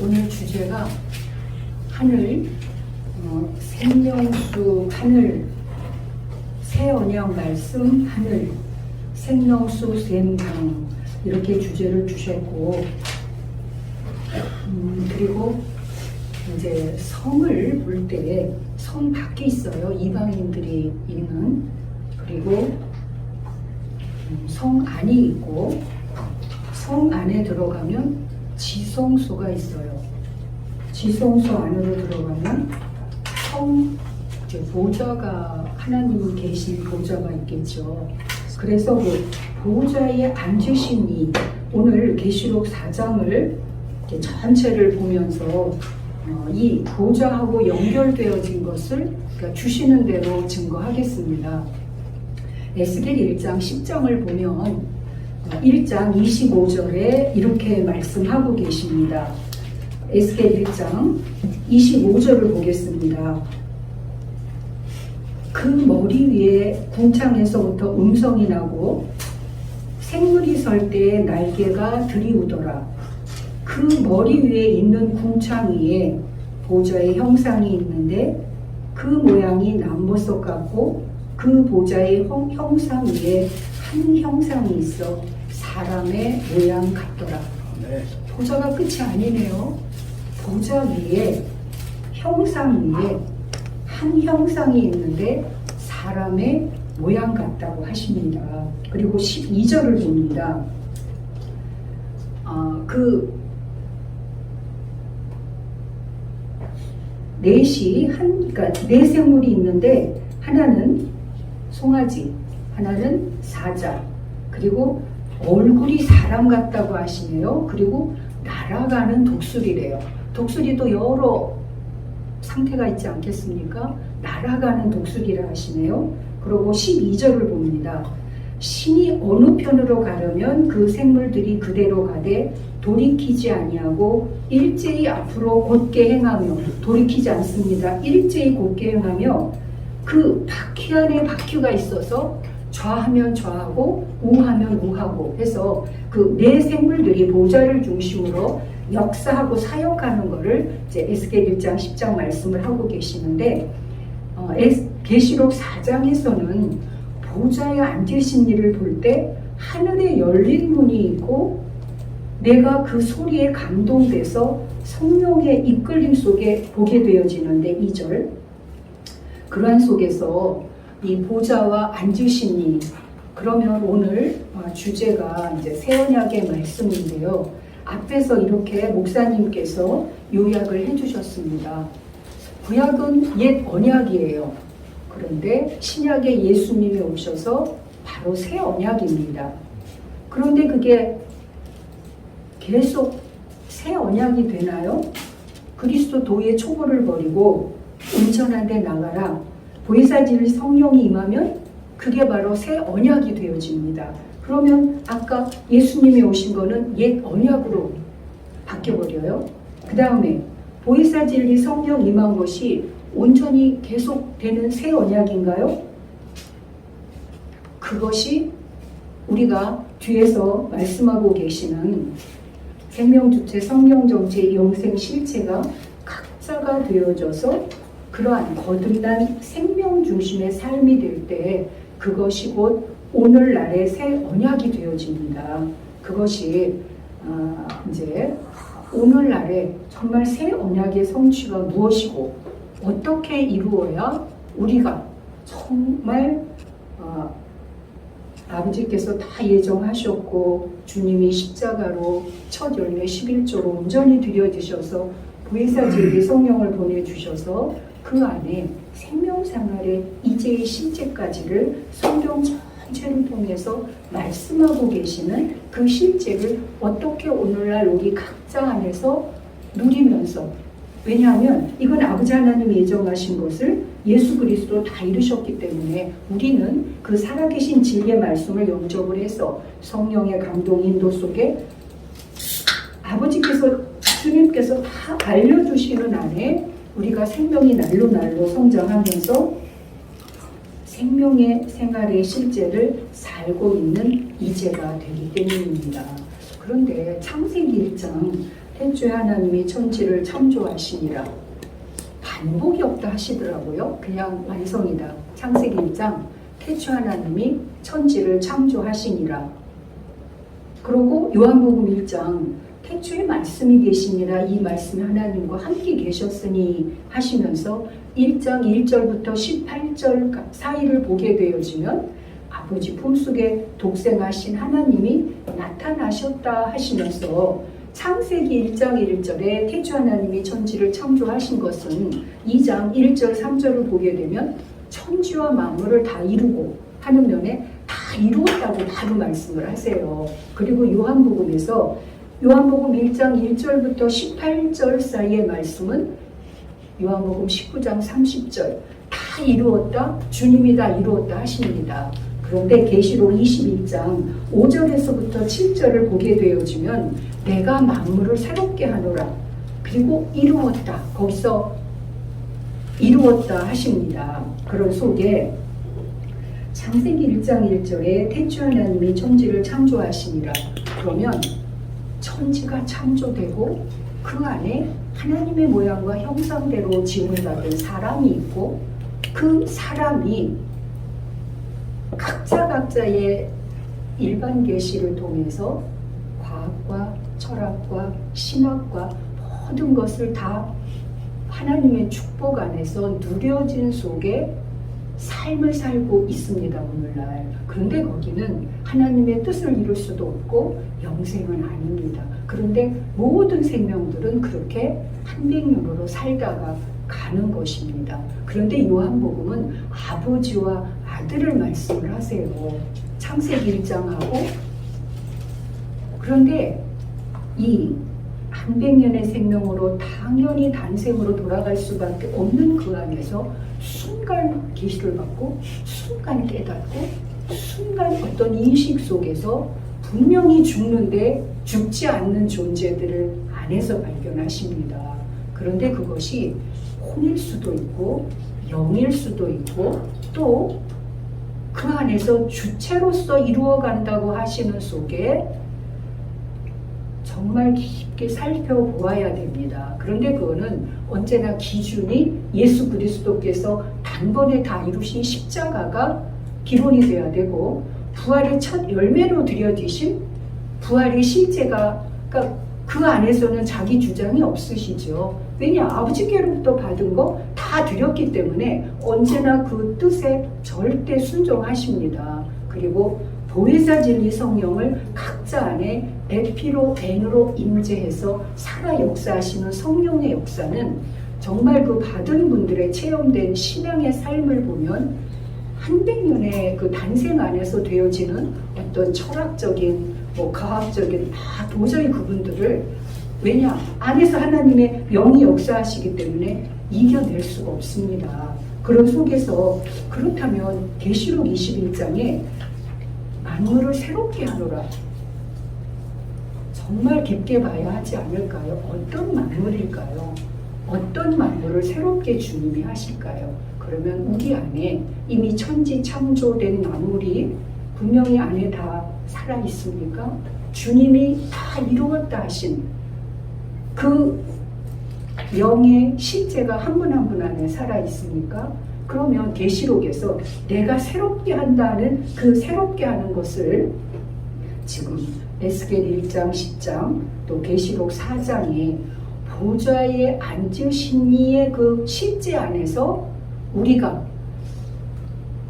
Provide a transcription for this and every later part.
오늘 주제가 하늘, 생명수 하늘, 새 언약 말씀 하늘, 생명수 샘강 이렇게 주제를 주셨고, 그리고 이제 성을 볼 때 성 밖에 있어요. 이방인들이 있는. 그리고 성 안이 있고, 성 안에 들어가면 지성소가 있어요. 지성소 안으로 들어가면 성 보좌가, 하나님이 계신 보좌가 있겠죠. 그래서 그 보좌에 앉으신 이, 오늘 계시록 4장을 전체를 보면서 이 보좌하고 연결되어진 것을 그러니까 주시는 대로 증거하겠습니다. 에스겔 1장 10장을 보면 1장 25절에 이렇게 말씀하고 계십니다. 에스겔 1장 25절을 보겠습니다. 그 머리 위에 궁창에서부터 음성이 나고 생물이 설 때에 날개가 들이우더라. 그 머리 위에 있는 궁창 위에 보좌의 형상이 있는데 그 모양이 남보석 같고 그 보좌의 형상 위에 한 형상이 있어 사람의 모양 같더라. 네. 보좌가 끝이 아니네요. 보좌 위에 형상 위에 한 형상이 있는데 사람의 모양 같다고 하십니다. 그리고 12절을 봅니다. 그러니까 네 생물이 있는데 하나는 송아지, 하나는 사자, 그리고 얼굴이 사람 같다고 하시네요. 그리고 날아가는 독수리래요. 독수리도 여러 상태가 있지 않겠습니까? 날아가는 독수리라 하시네요. 그리고 12절을 봅니다. 신이 어느 편으로 가려면 그 생물들이 그대로 가되 돌이키지 아니하고 일제히 앞으로 곧게 행하며, 돌이키지 않습니다. 일제히 곧게 행하며 그 바퀴 안에 바퀴가 있어서 좌하면 좌하고 우하면 우하고 해서 그 네 생물들이 보좌를 중심으로 역사하고 사역하는 것을 이제 에스겔 1장 10장 말씀을 하고 계시는데, 계시록 4장에서는 보좌에 앉으신 이를 볼 때 하늘에 열린 문이 있고 내가 그 소리에 감동돼서 성령의 이끌림 속에 보게 되어지는데, 2절 그러한 속에서 이 보좌와 앉으신 이, 그러면 오늘 주제가 이제 새 언약의 말씀인데요. 앞에서 이렇게 목사님께서 요약을 해주셨습니다. 구약은 옛 언약이에요. 그런데 신약에 예수님이 오셔서 바로 새 언약입니다. 그런데 그게 계속 새 언약이 되나요? 그리스도 도의 초보를 버리고 온전한 데 나가라. 보혜사질 성령이 임하면 그게 바로 새 언약이 되어집니다. 그러면 아까 예수님이 오신 거는 옛 언약으로 바뀌어버려요. 그 다음에 보혜사 진리 성령 임한 것이 온전히 계속되는 새 언약인가요? 그것이 우리가 뒤에서 말씀하고 계시는 생명주체, 성령정체, 영생실체가 각자가 되어져서 그러한 거듭난 생명 중심의 삶이 될 때 그것이 곧 오늘날의 새 언약이 되어집니다. 그것이 이제 오늘날의 정말 새 언약의 성취가 무엇이고 어떻게 이루어야 우리가 정말 아버지께서 다 예정하셨고 주님이 십자가로 첫 열매 11조로 온전히 드려주셔서 보혜사 진리 성령을 보내주셔서 그 안에 생명생활의 이제의 실제까지를 성경 전체를 통해서 말씀하고 계시는 그 실제를 어떻게 오늘날 우리 각자 안에서 누리면서, 왜냐하면 이건 아버지 하나님이 예정하신 것을 예수 그리스도 다 이루셨기 때문에 우리는 그 살아계신 진리의 말씀을 영접을 해서 성령의 감동 인도 속에 아버지께서 주님께서 다 알려주시는 안에 우리가 생명이 날로 날로 성장하면서 생명의 생활의 실제를 살고 있는 이제가 되기 때문입니다. 그런데 창세기 1장 태초에 하나님이 천지를 창조하시니라. 반복이 없다 하시더라고요. 그냥 완성이다. 창세기 1장 태초 하나님이 천지를 창조하시니라. 그리고 요한복음 1장 태초에 말씀이 계시니라. 이 말씀이 하나님과 함께 계셨으니 하시면서 1장 1절부터 18절 사이를 보게 되어지면 아버지 품속에 독생하신 하나님이 나타나셨다 하시면서 창세기 1장 1절에 태초 하나님이 천지를 창조하신 것은 2장 1절 3절을 보게 되면 천지와 만물을 다 이루고 하는 면에 다 이루었다고 바로 말씀을 하세요. 그리고 요한복음에서 요한복음 1장 1절부터 18절 사이의 말씀은 요한복음 19장 30절 다 이루었다, 주님이 다 이루었다 하십니다. 그런데 계시록 21장 5절에서부터 7절을 보게 되어지면 내가 만물을 새롭게 하노라. 그리고 이루었다. 거기서 이루었다 하십니다. 그런 속에 창세기 1장 1절에 태초 하나님이 천지를 창조하시니라. 그러면 천지가 창조되고 그 안에 하나님의 모양과 형상대로 지음을 받은 사람이 있고 그 사람이 각자의 일반 계시를 통해서 과학과 철학과 신학과 모든 것을 다 하나님의 축복 안에서 누려진 속에 삶을 살고 있습니다. 오늘날. 그런데 거기는 하나님의 뜻을 이룰 수도 없고 영생은 아닙니다. 그런데 모든 생명들은 그렇게 한백년으로 살다가 가는 것입니다. 그런데 요한복음은 아버지와 아들을 말씀을 하세요. 창세기 1장하고. 그런데 이 한백년의 생명으로 당연히 단생으로 돌아갈 수밖에 없는 그 안에서 순간 계시를 받고 순간 깨닫고 순간 어떤 인식 속에서 분명히 죽는데 죽지 않는 존재들을 안에서 발견하십니다. 그런데 그것이 혼일 수도 있고 영일 수도 있고 또 그 안에서 주체로서 이루어간다고 하시는 속에 정말 깊게 살펴보아야 됩니다. 그런데 그거는 언제나 기준이 예수 그리스도께서 단번에 다 이루신 십자가가 기본이 되어야 되고 부활의 첫 열매로 드려지신 부활의 실제가 그러니까 그 안에서는 자기 주장이 없으시죠. 왜냐? 아버지께로부터 받은 거 다 드렸기 때문에 언제나 그 뜻에 절대 순종하십니다. 그리고 보혜사 진리 성령을 각자 안에 에피로 N으로 임재해서 살아 역사하시는 성령의 역사는 정말 그 받은 분들의 체험된 신앙의 삶을 보면 한백년의 그 단생 안에서 되어지는 어떤 철학적인 과학적인 도저히 그분들을 왜냐? 안에서 하나님의 영이 역사하시기 때문에 이겨낼 수가 없습니다. 그런 속에서 그렇다면 계시록 21장에 만물을 새롭게 하노라. 정말 깊게 봐야 하지 않을까요? 어떤 만물일까요? 어떤 만물을 새롭게 주님이 하실까요? 그러면 우리 안에 이미 천지 창조된 만물이 분명히 안에 다 살아있습니까? 주님이 다 이루었다 하신 그 영의 실제가 한 분 한 분 안에 살아있습니까? 그러면 계시록에서 내가 새롭게 한다는 그 새롭게 하는 것을 지금 에스겔 1장 10장 또 계시록 4장에 보좌에 앉으신 이의 그 실제 안에서 우리가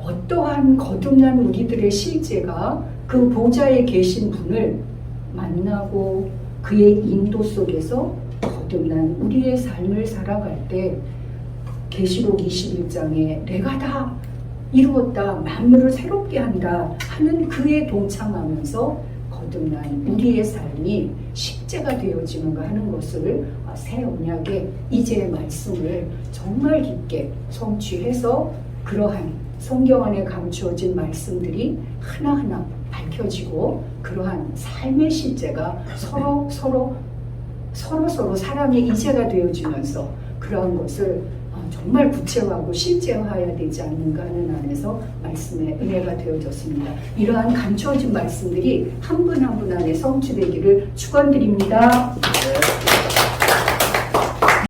어떠한 거듭난 우리들의 실제가 그 보좌에 계신 분을 만나고 그의 인도 속에서 거듭난 우리의 삶을 살아갈 때 계시록 21장에 내가 다 이루었다, 만물을 새롭게 한다 하는 그에 동참하면서 거듭난 우리의 삶이 십제가 되어지는가 하는 것을 새 언약의 이제의 말씀을 정말 깊게 성취해서 그러한 성경 안에 감추어진 말씀들이 하나하나 밝혀지고 그러한 삶의 실제가 서로 사람의 이제가 되어지면서 그러한 것을 정말 구체화하고 실제화해야 되지 않는가 하는 안에서 말씀의 은혜가 되어졌습니다. 이러한 감추어진 말씀들이 한 분 한 분 안에 성취되기를 축원드립니다.